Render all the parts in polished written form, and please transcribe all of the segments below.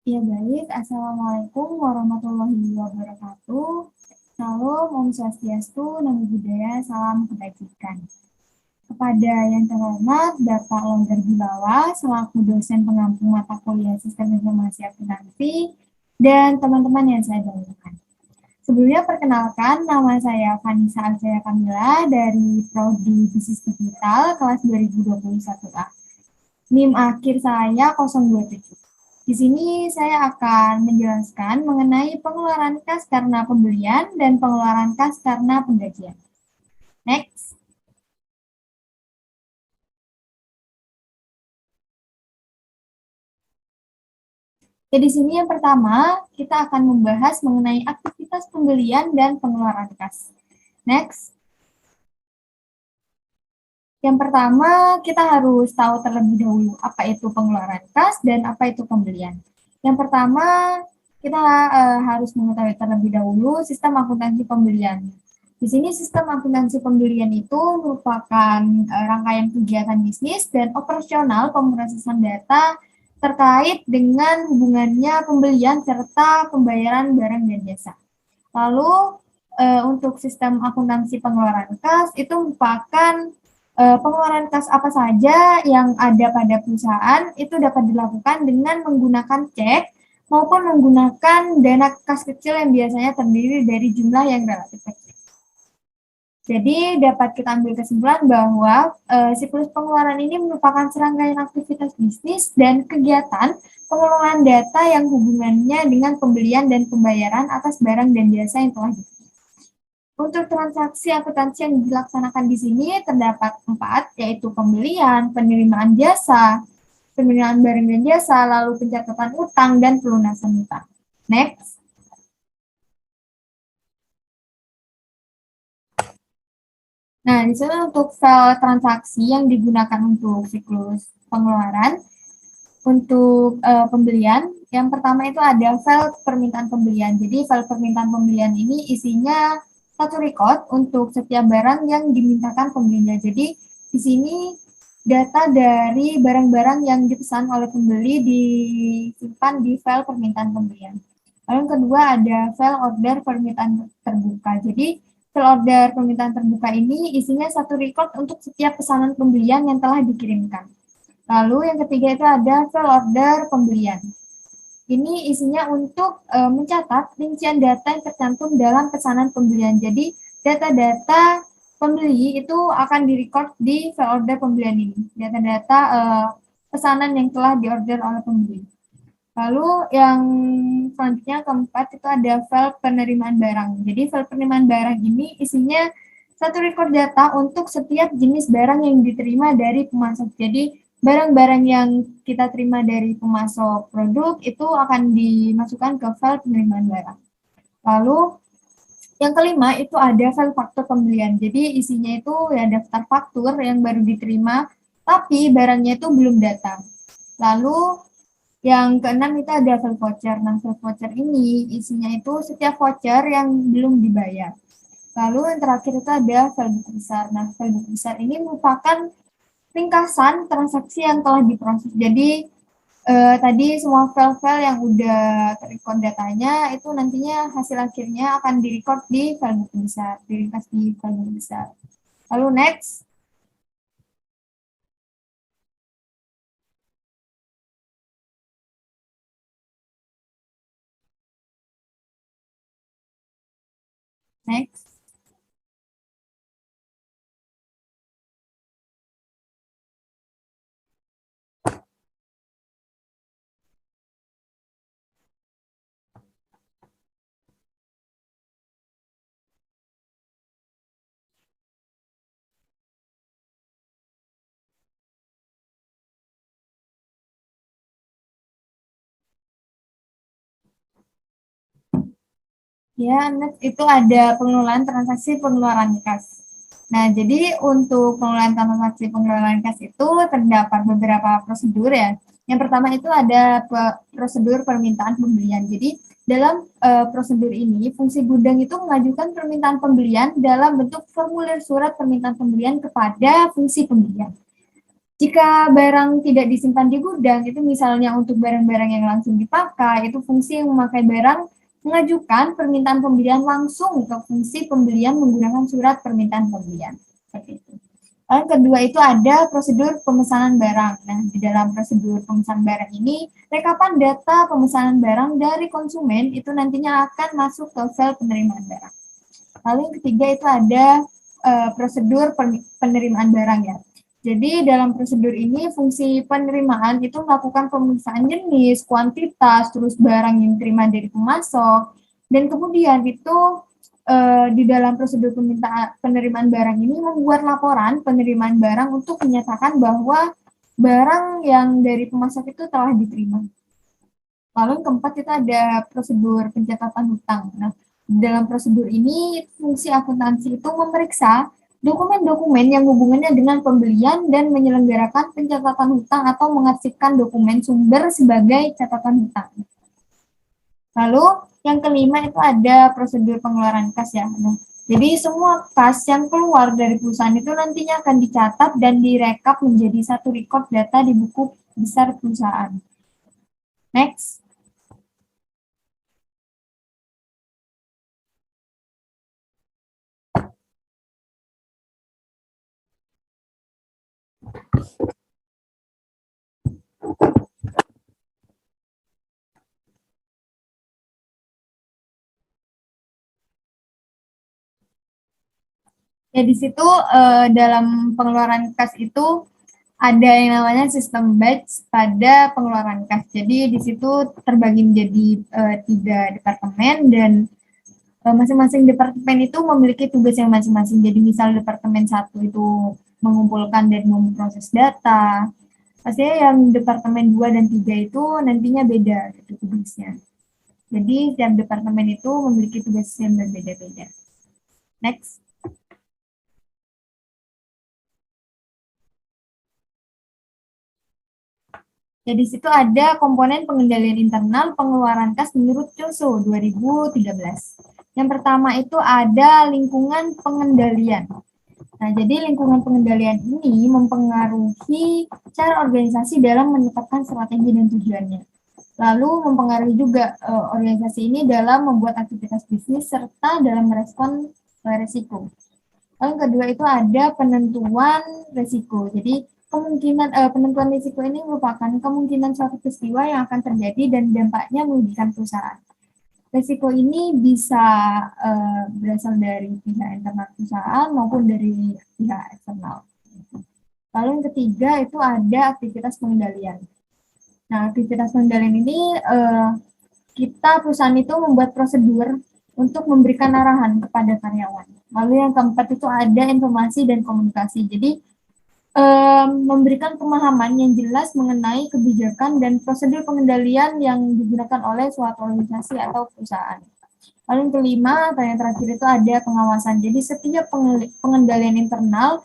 Ya baik, Assalamualaikum warahmatullahi wabarakatuh. Salam, Om Swastiastu, Namo Buddhaya, salam kebajikan. Kepada yang terhormat Bapak Longgar Gilawa, selaku dosen pengampu mata kuliah Sistem Informasi Akuntansi, dan teman-teman yang saya banggakan. Sebelumnya perkenalkan, nama saya Vanessa Aljaya Kamila dari Prodi Bisnis Digital kelas 2021A. NIM akhir saya 027. Di sini saya akan menjelaskan mengenai pengeluaran kas karena pembelian dan pengeluaran kas karena penggajian. Next. Ya, di sini yang pertama, kita akan membahas mengenai aktivitas pembelian dan pengeluaran kas. Next. Yang pertama, kita harus tahu terlebih dahulu apa itu pengeluaran kas dan apa itu pembelian. Yang pertama, kita harus mengetahui terlebih dahulu sistem akuntansi pembelian. Di sini sistem akuntansi pembelian itu merupakan rangkaian kegiatan bisnis dan operasional pemrosesan data terkait dengan hubungannya pembelian serta pembayaran barang dan jasa. Lalu untuk sistem akuntansi pengeluaran kas itu merupakan pengeluaran kas apa saja yang ada pada perusahaan itu dapat dilakukan dengan menggunakan cek maupun menggunakan dana kas kecil yang biasanya terdiri dari jumlah yang relatif kecil. Jadi dapat kita ambil kesimpulan bahwa siklus pengeluaran ini merupakan serangkaian aktivitas bisnis dan kegiatan pengelolaan data yang hubungannya dengan pembelian dan pembayaran atas barang dan jasa yang telah dibeli. Untuk transaksi akuntansi yang dilaksanakan di sini terdapat 4, yaitu pembelian, penerimaan jasa, penerimaan barang dan jasa, lalu pencatatan utang, dan pelunasan utang. Next. Nah, di sini untuk file transaksi yang digunakan untuk siklus pengeluaran, untuk pembelian, yang pertama itu ada file permintaan pembelian. Jadi file permintaan pembelian ini isinya satu record untuk setiap barang yang dimintakan pembelinya. Jadi di sini data dari barang-barang yang dipesan oleh pembeli disimpan di file permintaan pembelian. Lalu yang kedua ada file order permintaan terbuka. Jadi file order permintaan terbuka ini isinya satu record untuk setiap pesanan pembelian yang telah dikirimkan. Lalu yang ketiga itu ada file order pembelian. Ini isinya untuk mencatat rincian data yang tercantum dalam pesanan pembelian. Jadi data-data pembeli itu akan direcord di file order pembelian ini. Data-data pesanan yang telah diorder oleh pembeli. Lalu yang selanjutnya keempat itu ada file penerimaan barang. Jadi file penerimaan barang ini isinya satu record data untuk setiap jenis barang yang diterima dari pemasok. Jadi barang-barang yang kita terima dari pemasok produk itu akan dimasukkan ke file penerimaan barang. Lalu yang kelima itu ada file faktur pembelian. Jadi isinya itu ya daftar faktur yang baru diterima tapi barangnya itu belum datang. Lalu yang keenam itu ada file voucher. Nah, file voucher ini isinya itu setiap voucher yang belum dibayar. Lalu yang terakhir itu ada file buku besar. Nah, file buku besar ini merupakan ringkasan transaksi yang telah diproses. Jadi tadi semua file-file yang udah terrecord datanya itu nantinya hasil akhirnya akan direcord di file buku besar, diringkas di file buku besar. Lalu next. Next. Ya, next itu ada pengelolaan transaksi pengeluaran kas. Nah, jadi untuk pengelolaan transaksi pengeluaran kas itu terdapat beberapa prosedur ya. Yang pertama itu ada prosedur permintaan pembelian. Jadi dalam prosedur ini, fungsi gudang itu mengajukan permintaan pembelian dalam bentuk formulir surat permintaan pembelian kepada fungsi pembelian. Jika barang tidak disimpan di gudang, itu misalnya untuk barang-barang yang langsung dipakai, itu fungsi yang memakai barang mengajukan permintaan pembelian langsung ke fungsi pembelian menggunakan surat permintaan pembelian. Seperti itu. Lalu kedua itu ada prosedur pemesanan barang. Nah, di dalam prosedur pemesanan barang ini, rekapan data pemesanan barang dari konsumen itu nantinya akan masuk ke file penerimaan barang. Lalu yang ketiga itu ada prosedur penerimaan barang ya. Jadi dalam prosedur ini fungsi penerimaan itu melakukan pemeriksaan jenis, kuantitas, terus barang yang diterima dari pemasok, dan kemudian itu di dalam prosedur penerimaan barang ini membuat laporan penerimaan barang untuk menyatakan bahwa barang yang dari pemasok itu telah diterima. Lalu yang keempat kita ada prosedur pencatatan hutang. Nah, dalam prosedur ini fungsi akuntansi itu memeriksa dokumen-dokumen yang hubungannya dengan pembelian dan menyelenggarakan pencatatan hutang atau mengarsipkan dokumen sumber sebagai catatan hutang. Lalu yang kelima itu ada prosedur pengeluaran kas ya. Nah, jadi semua kas yang keluar dari perusahaan itu nantinya akan dicatat dan direkap menjadi satu record data di buku besar perusahaan. Next. Ya di situ dalam pengeluaran kas itu ada yang namanya sistem batch pada pengeluaran kas. Jadi di situ terbagi menjadi 3 departemen dan masing-masing departemen itu memiliki tugas yang masing-masing. Jadi misal departemen 1 itu mengumpulkan dan memproses data. Pastinya yang departemen 2 dan 3 itu nantinya beda gitu tugasnya. Jadi setiap departemen itu memiliki tugas yang berbeda-beda. Next. Ya, di situ ada komponen pengendalian internal pengeluaran kas menurut CUSO 2013. Yang pertama itu ada lingkungan pengendalian. Nah, jadi lingkungan pengendalian ini mempengaruhi cara organisasi dalam menetapkan strategi dan tujuannya. Lalu mempengaruhi juga organisasi ini dalam membuat aktivitas bisnis serta dalam merespon risiko. Lalu yang kedua itu ada penentuan risiko. Jadi penentuan risiko ini merupakan kemungkinan suatu peristiwa yang akan terjadi dan dampaknya merugikan perusahaan. Risiko ini bisa berasal dari pihak internal perusahaan maupun dari pihak eksternal. Lalu yang ketiga itu ada aktivitas pengendalian. Nah, aktivitas pengendalian ini kita perusahaan itu membuat prosedur untuk memberikan arahan kepada karyawan. Lalu yang keempat itu ada informasi dan komunikasi. Jadi memberikan pemahaman yang jelas mengenai kebijakan dan prosedur pengendalian yang digunakan oleh suatu organisasi atau perusahaan. Lalu yang kelima atau yang terakhir itu ada pengawasan. Jadi setiap pengendalian internal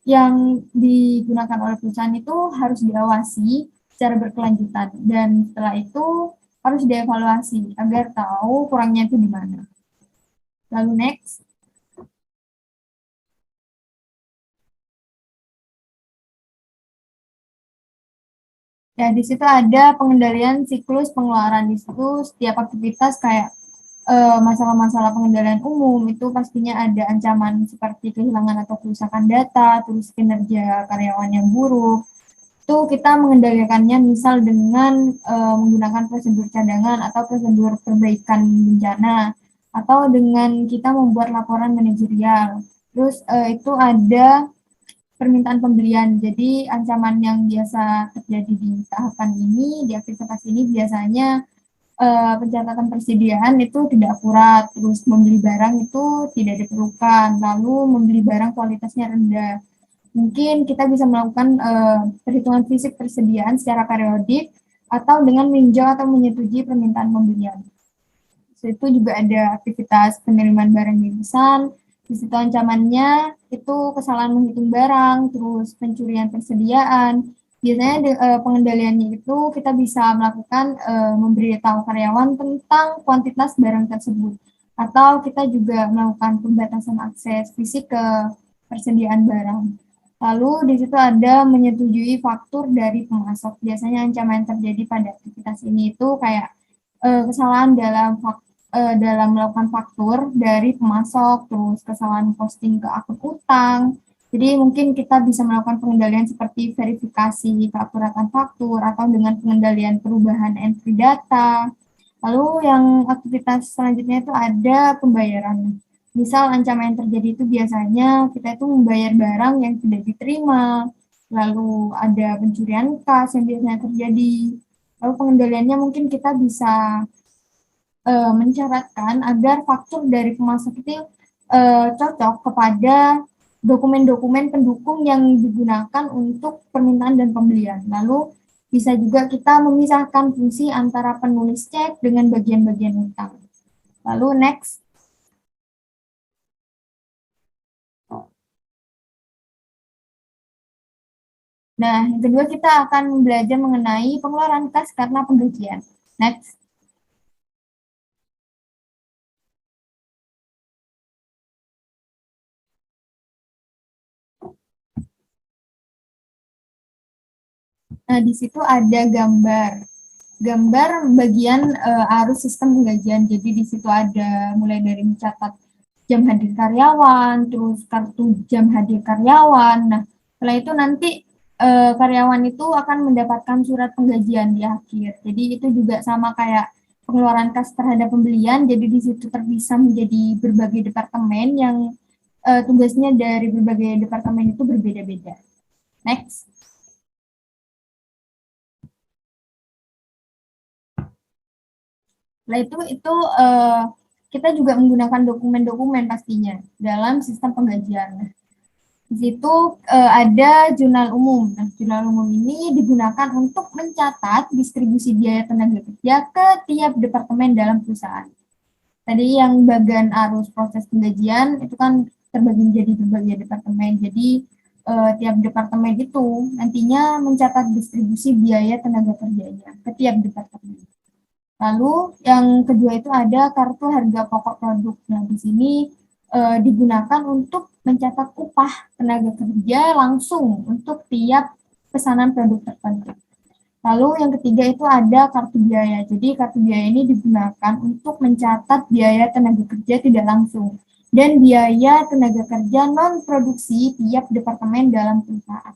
yang digunakan oleh perusahaan itu harus diawasi secara berkelanjutan dan setelah itu harus dievaluasi agar tahu kurangnya itu di mana. Lalu next. Ya, di situ ada pengendalian siklus pengeluaran. Di situ setiap aktivitas kayak masalah-masalah pengendalian umum itu pastinya ada ancaman seperti kehilangan atau kerusakan data, terus kinerja karyawan yang buruk. Itu kita mengendalikannya misal dengan menggunakan prosedur cadangan atau prosedur perbaikan bencana atau dengan kita membuat laporan manajerial. Terus itu ada permintaan pembelian. Jadi ancaman yang biasa terjadi di tahapan ini, di aktivitas ini biasanya pencatatan persediaan itu tidak akurat, terus membeli barang itu tidak diperlukan, lalu membeli barang kualitasnya rendah. Mungkin kita bisa melakukan perhitungan fisik persediaan secara periodik atau dengan meninjau atau menyetujui permintaan pembelian. Itu juga ada aktivitas penerimaan barang mimisan. Di situ ancamannya itu kesalahan menghitung barang, terus pencurian persediaan. Biasanya pengendaliannya itu kita bisa melakukan memberitahu karyawan tentang kuantitas barang tersebut. Atau kita juga melakukan pembatasan akses fisik ke persediaan barang. Lalu di situ ada menyetujui faktur dari pemasok. Biasanya ancaman yang terjadi pada aktivitas ini itu kayak kesalahan dalam melakukan faktur dari pemasok, terus kesalahan posting ke akun utang. Jadi mungkin kita bisa melakukan pengendalian seperti verifikasi keakuratan faktur atau dengan pengendalian perubahan entry data. Lalu yang aktivitas selanjutnya itu ada pembayaran. Misal ancaman yang terjadi itu biasanya kita itu membayar barang yang tidak diterima, lalu ada pencurian kas yang biasanya terjadi. Lalu pengendaliannya mungkin kita bisa mencatatkan agar faktur dari pemasok itu cocok kepada dokumen-dokumen pendukung yang digunakan untuk permintaan dan pembelian. Lalu bisa juga kita memisahkan fungsi antara penulis cek dengan bagian-bagian utang. Lalu next. Nah, yang kedua kita akan belajar mengenai pengeluaran kas karena penggajian. Next. Nah, di situ ada gambar bagian arus sistem penggajian. Jadi di situ ada mulai dari mencatat jam hadir karyawan, terus kartu jam hadir karyawan. Nah, setelah itu nanti karyawan itu akan mendapatkan surat penggajian di akhir. Jadi itu juga sama kayak pengeluaran kas terhadap pembelian. Jadi di situ terpisah menjadi berbagai departemen yang tugasnya dari berbagai departemen itu berbeda-beda. Next. Nah itu kita juga menggunakan dokumen-dokumen pastinya dalam sistem penggajian. Nah, di situ ada jurnal umum. Nah, jurnal umum ini digunakan untuk mencatat distribusi biaya tenaga kerja ke tiap departemen dalam perusahaan. Tadi yang bagian arus proses penggajian itu kan terbagi menjadi berbagai departemen. Jadi tiap departemen itu nantinya mencatat distribusi biaya tenaga kerjanya ke tiap departemen. Lalu yang kedua itu ada kartu harga pokok produk. Nah, di sini digunakan untuk mencatat upah tenaga kerja langsung untuk tiap pesanan produk tertentu. Lalu yang ketiga itu ada kartu biaya. Jadi kartu biaya ini digunakan untuk mencatat biaya tenaga kerja tidak langsung dan biaya tenaga kerja non produksi tiap departemen dalam perusahaan.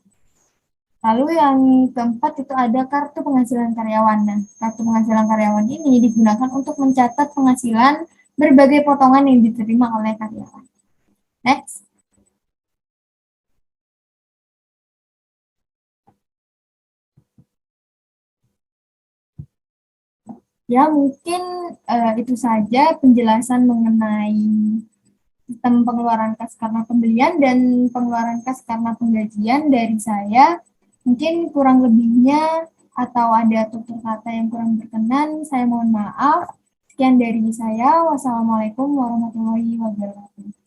Lalu yang keempat itu ada kartu penghasilan karyawan. Nah, kartu penghasilan karyawan ini digunakan untuk mencatat penghasilan berbagai potongan yang diterima oleh karyawan. Next. Ya, mungkin itu saja penjelasan mengenai sistem pengeluaran kas karena pembelian dan pengeluaran kas karena penggajian dari saya. Mungkin kurang lebihnya atau ada tutur kata yang kurang berkenan, saya mohon maaf. Sekian dari saya. Wassalamualaikum warahmatullahi wabarakatuh.